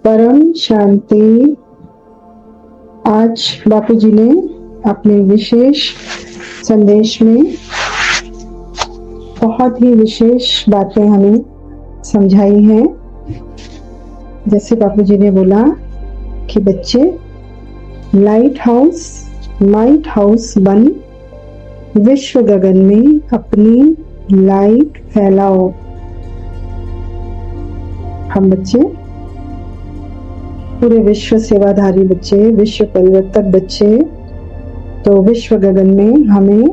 परम शांति। आज बापू जी ने अपने विशेष संदेश में बहुत ही विशेष बातें हमें समझाई हैं। जैसे बापू जी ने बोला कि बच्चे लाइट हाउस माइट हाउस बन विश्व गगन में अपनी लाइट फैलाओ। हम बच्चे पूरे विश्व सेवाधारी बच्चे, विश्व परिवर्तक बच्चे, तो विश्व गगन में हमें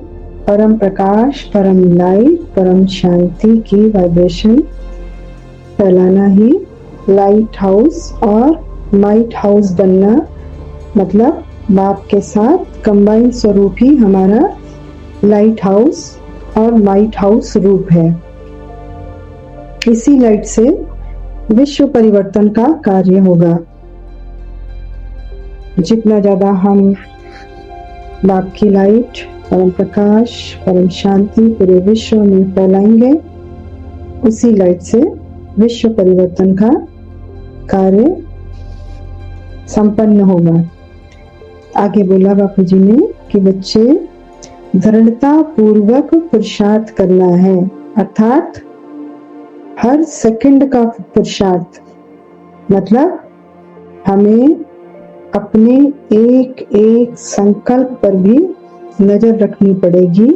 परम प्रकाश, परम लाइट, परम शांति की वाइब्रेशन फैलाना ही लाइट हाउस और माइट हाउस बनना, मतलब बाप के साथ कंबाइन स्वरूप ही हमारा लाइट हाउस और माइट हाउस रूप है। इसी लाइट से विश्व परिवर्तन का कार्य होगा। जितना ज्यादा हम बाप की लाइट, परम प्रकाश, परम शांति पूरे विश्व में फैलाएंगे, उसी लाइट से विश्व परिवर्तन का कार्य संपन्न होगा। आगे बोला बापू जी ने कि बच्चे दृढ़ता पूर्वक पुरुषार्थ करना है, अर्थात हर सेकंड का पुरुषार्थ, मतलब हमें अपने एक एक संकल्प पर भी नजर रखनी पड़ेगी।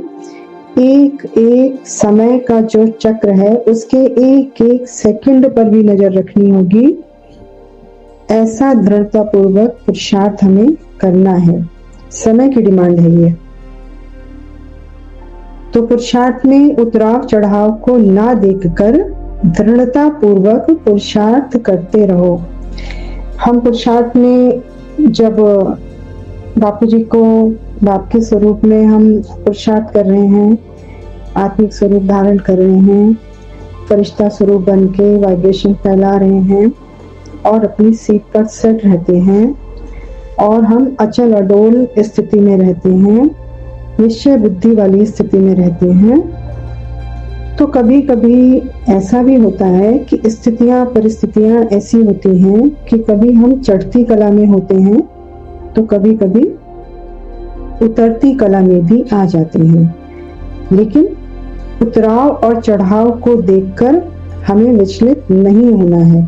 एक एक समय का जो चक्र है उसके एक एक सेकंड पर भी नजर रखनी होगी। ऐसा दृढ़ता पूर्वक पुरुषार्थ हमें करना है। समय की डिमांड है ये। तो पुरुषार्थ में उतराव चढ़ाव को ना देखकर दृढ़ता पूर्वक पुरुषार्थ करते रहो। हम पुरुषार्थ में जब बापू जी को बाप के स्वरूप में हम पुरुषार्थ कर रहे हैं, आत्मिक स्वरूप धारण कर रहे हैं, फरिश्ता स्वरूप बन के वाइब्रेशन फैला रहे हैं और अपनी सीट पर सेट रहते हैं और हम अचल अडोल स्थिति में रहते हैं, निश्चय बुद्धि वाली स्थिति में रहते हैं, तो कभी कभी ऐसा भी होता है कि स्थितियां परिस्थितियां ऐसी होती हैं कि कभी हम चढ़ती कला में होते हैं तो कभी कभी उतरती कला में भी आ जाते हैं। लेकिन उतराव और चढ़ाव को देखकर हमें विचलित नहीं होना है।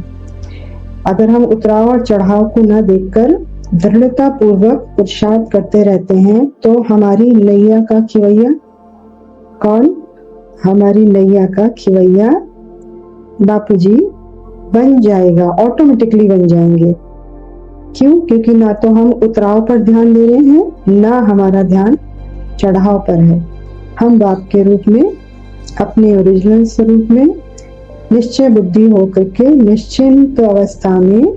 अगर हम उतराव और चढ़ाव को न देखकर दृढ़ता पूर्वक पुरुषार्थ करते रहते हैं तो हमारी नैया का खिवैया कौन? हमारी नैया का खिवैया बापू जी बन जाएगा, ऑटोमेटिकली बन जाएंगे। क्यों? क्योंकि ना तो हम उतराव पर ध्यान दे रहे हैं, ना हमारा ध्यान चढ़ाव पर है। हम बाप के रूप में, अपने ओरिजिनल स्वरूप में निश्चय बुद्धि होकर के निश्चिंत अवस्था में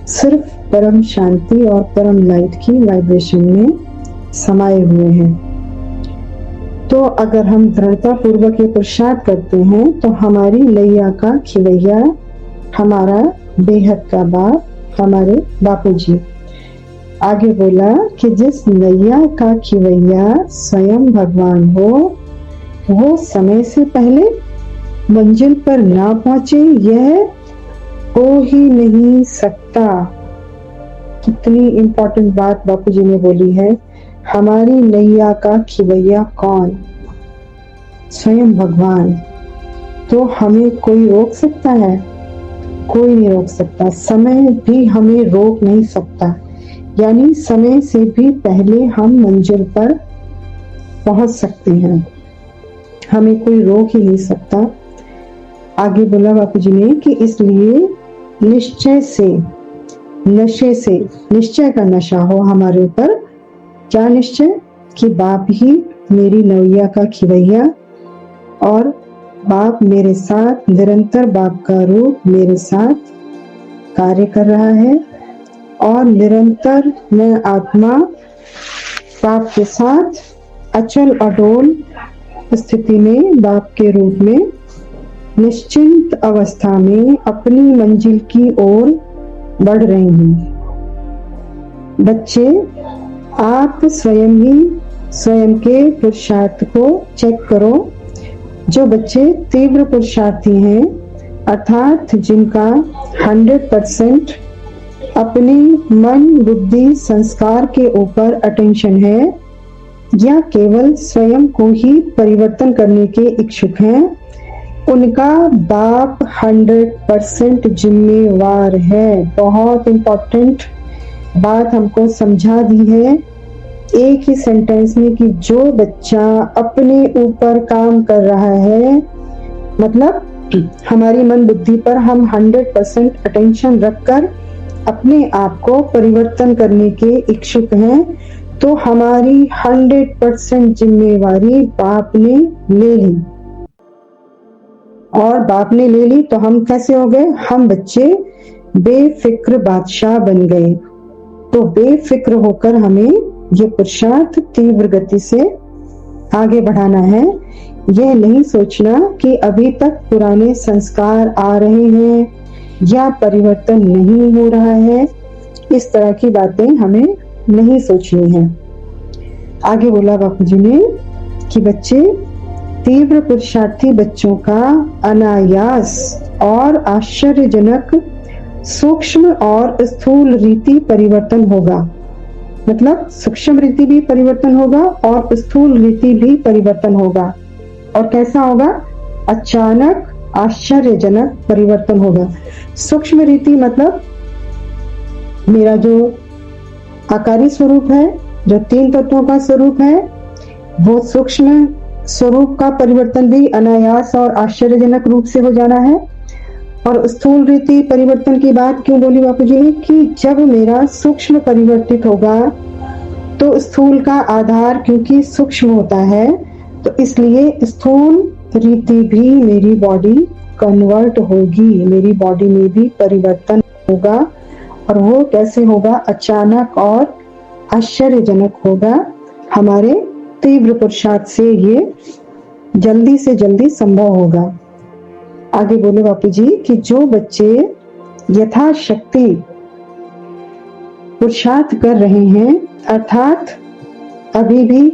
सिर्फ परम शांति और परम लाइट की वाइब्रेशन में समाये हुए हैं। तो अगर हम दृढ़ता पूर्वक ये पुरुषार्थ करते हैं तो हमारी नैया का खिवैया, हमारा बेहद का बाप, हमारे बापू जी। आगे बोला कि जिस नैया का खिवैया स्वयं भगवान हो, वो समय से पहले मंजिल पर ना पहुंचे, यह हो ही नहीं सकता। कितनी इंपॉर्टेंट बात बापू जी ने बोली है। हमारी नैया का खिवैया कौन? स्वयं भगवान। तो हमें कोई रोक सकता है? कोई नहीं रोक सकता। समय भी हमें रोक नहीं सकता। यानी समय से भी पहले हम मंजिल पर पहुंच सकते हैं, हमें कोई रोक ही नहीं सकता। आगे बोला बापू जी ने कि इसलिए निश्चय से, नशे से, निश्चय का नशा हो हमारे ऊपर। क्या निश्चय? कि बाप ही मेरी नैया का खिवैया और बाप मेरे साथ निरंतर, बाप का रूप मेरे साथ कार्य कर रहा है और निरंतर मैं आत्मा बाप के साथ अचल अडोल स्थिति में, बाप के रूप में निश्चिंत अवस्था में अपनी मंजिल की ओर बढ़ रही हूँ। बच्चे, आप स्वयं ही स्वयं के पुरुषार्थ को चेक करो। जो बच्चे तीव्र पुरुषार्थी हैं, अर्थात जिनका 100% अपने मन, बुद्धि, संस्कार के ऊपर अटेंशन है या केवल स्वयं को ही परिवर्तन करने के इच्छुक हैं, उनका बाप 100% जिम्मेवार है। बहुत इंपॉर्टेंट बात हमको समझा दी है एक ही सेंटेंस में कि जो बच्चा अपने ऊपर काम कर रहा है, मतलब हमारी मन बुद्धि पर हम 100% अटेंशन रखकर अपने आप को परिवर्तन करने के इच्छुक हैं, तो हमारी 100% जिम्मेवारी बाप ने ले ली। और बाप ने ले ली तो हम कैसे हो गए? हम बच्चे बेफिक्र बादशाह बन गए। तो बेफिक्र होकर हमें ये पुरुषार्थ तीव्र गति से आगे बढ़ाना है। यह नहीं सोचना कि अभी तक पुराने संस्कार आ रहे हैं या परिवर्तन नहीं हो रहा है। इस तरह की बातें हमें नहीं सोचनी है। आगे बोला बापूजी ने कि बच्चे, तीव्र पुरुषार्थी बच्चों का अनायास और आश्चर्यजनक सूक्ष्म और स्थूल रीति परिवर्तन होगा। मतलब सूक्ष्म रीति भी परिवर्तन होगा और स्थूल रीति भी परिवर्तन होगा। और कैसा होगा? अचानक आश्चर्यजनक परिवर्तन होगा। सूक्ष्म रीति मतलब मेरा जो आकारी स्वरूप है, जो 3 तत्वों का स्वरूप है, वो सूक्ष्म स्वरूप का परिवर्तन भी अनायास और आश्चर्यजनक रूप से हो जाना है। और स्थूल रीति परिवर्तन की बात क्यों बोली बापूजी ने कि जब मेरा सूक्ष्म परिवर्तित होगा तो स्थूल का आधार क्योंकि सूक्ष्म होता है, तो इसलिए स्थूल रीति भी मेरी बॉडी कन्वर्ट होगी, मेरी बॉडी में भी परिवर्तन होगा। और वो कैसे होगा? अचानक और आश्चर्यजनक होगा। हमारे तीव्र पुरुषार्थ से ये जल्दी से जल्दी संभव होगा। आगे बोले बापूजी कि जो बच्चे यथाशक्ति पुरुषार्थ कर रहे हैं, अर्थात अभी भी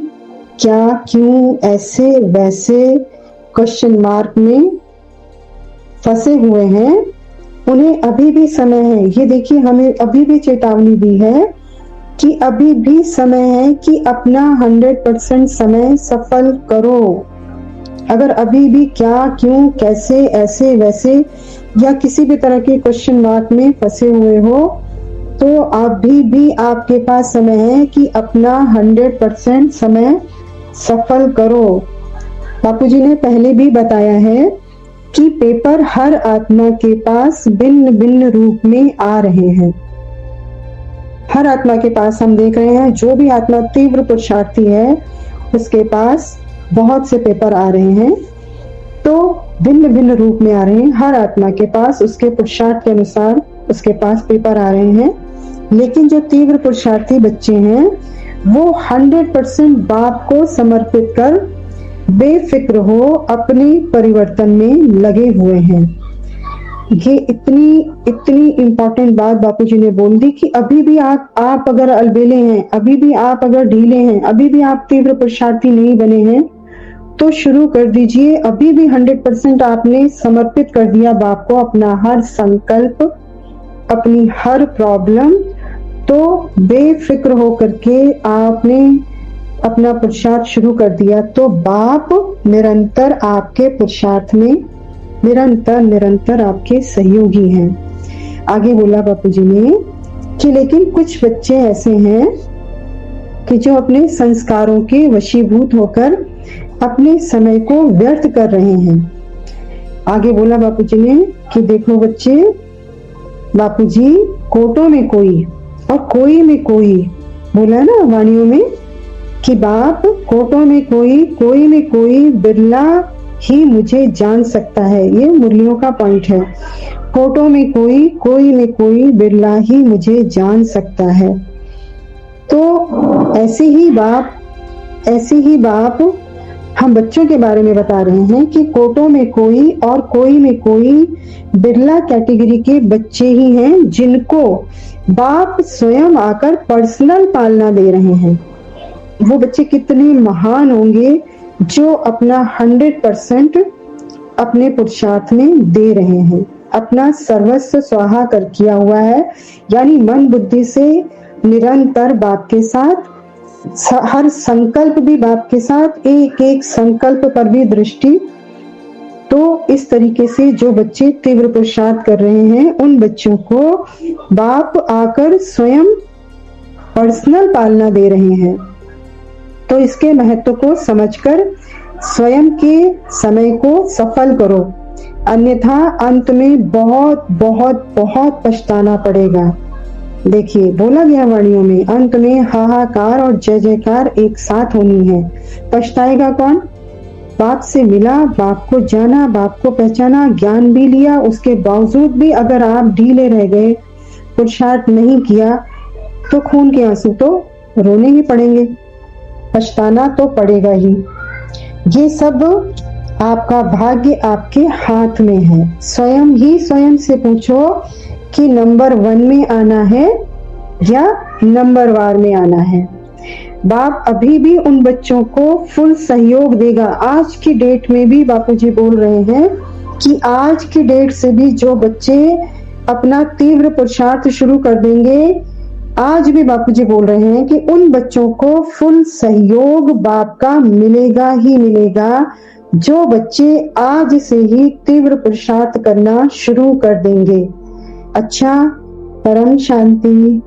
क्या, क्यों, ऐसे वैसे क्वेश्चन मार्क में फंसे हुए हैं, उन्हें अभी भी समय है। ये देखिए, हमें अभी भी चेतावनी दी है कि अभी भी समय है कि अपना 100% समय सफल करो। अगर अभी भी क्या, क्यों, कैसे, ऐसे वैसे या किसी भी तरह के क्वेश्चन मार्क में फंसे हुए हो, तो अभी भी आपके पास समय है कि अपना 100% समय सफल करो। बापूजी ने पहले भी बताया है कि पेपर हर आत्मा के पास भिन्न भिन्न रूप में आ रहे हैं। हर आत्मा के पास हम देख रहे हैं, जो भी आत्मा तीव्र पुरुषार्थी है उसके पास बहुत से पेपर आ रहे हैं। तो भिन्न भिन्न रूप में आ रहे हैं। हर आत्मा के पास उसके पुरुषार्थ के अनुसार उसके पास पेपर आ रहे हैं। लेकिन जो तीव्र पुरुषार्थी बच्चे हैं वो 100% बाप को समर्पित कर बेफिक्र हो अपने परिवर्तन में लगे हुए हैं। ये इतनी इम्पोर्टेंट बात बापूजी ने बोल दी कि अभी भी आप अगर अलबेले हैं, अभी भी आप अगर ढीले हैं, अभी भी आप तीव्र पुरुषार्थी नहीं बने हैं, तो शुरू कर दीजिए। अभी भी 100% आपने समर्पित कर दिया बाप को अपना हर संकल्प, अपनी हर प्रॉब्लम, तो बेफिक्र होकर के आपने अपना पुरुषार्थ शुरू कर दिया, तो बाप निरंतर आपके पुरुषार्थ में निरंतर आपके सहयोगी हैं। आगे बोला बापूजी ने कि लेकिन कुछ बच्चे ऐसे हैं कि जो अपने संस्कारों के वशीभूत होकर अपने समय को व्यर्थ कर रहे हैं। आगे बोला बापूजी ने कि देखो बच्चे, बापूजी कोटों में कोई और कोई में कोई बोला ना वाणियों में कि बाप कोटों में कोई में कोई बिरला ही मुझे जान सकता है। ये मुरलियों का पॉइंट है। कोटों में कोई में कोई बिरला ही मुझे जान सकता है। तो ऐसे ही बाप हम बच्चों के बारे में बता रहे हैं कि कोटों में कोई और कोई में कोई बिरला कैटेगरी के बच्चे ही हैं जिनको बाप स्वयं आकर पर्सनल पालना दे रहे हैं। वो बच्चे कितने महान होंगे जो अपना 100% अपने पुरुषार्थ में दे रहे हैं। अपना सर्वस्व स्वाहा कर किया हुआ है, यानी मन बुद्धि से निरंतर बाप के साथ, हर संकल्प भी बाप के साथ, एक एक संकल्प पर भी दृष्टि। तो इस तरीके से जो बच्चे तीव्र पुरुषार्थ कर रहे हैं उन बच्चों को बाप आकर स्वयं पर्सनल पालना दे रहे हैं। तो इसके महत्व को समझकर स्वयं के समय को सफल करो, अन्यथा अंत में बहुत बहुत बहुत पछताना पड़ेगा। देखिए बोला गया वाणियों में, अंत में हाहाकार और जय जयकार एक साथ होनी है। पछताएगा कौन? बाप से मिला, बाप को जाना, बाप को पहचाना, ज्ञान भी लिया, उसके बावजूद भी अगर आप ढीले रह गए, पुरुषार्थ नहीं किया, तो खून के आंसू तो रोने ही पड़ेंगे, पछताना तो पड़ेगा ही। ये सब आपका भाग्य आपके हाथ में है। स्वयं ही स्वयं से पूछो कि नंबर 1 में आना है या नंबर वार में आना है। बाप अभी भी उन बच्चों को फुल सहयोग देगा। आज की डेट में भी बापूजी बोल रहे हैं कि आज की डेट से भी जो बच्चे अपना तीव्र पुरुषार्थ शुरू कर देंगे, आज भी बापूजी बोल रहे हैं कि उन बच्चों को फुल सहयोग बाप का मिलेगा ही मिलेगा, जो बच्चे आज से ही तीव्र पुरुषार्थ करना शुरू कर देंगे। अच्छा, परम शांति।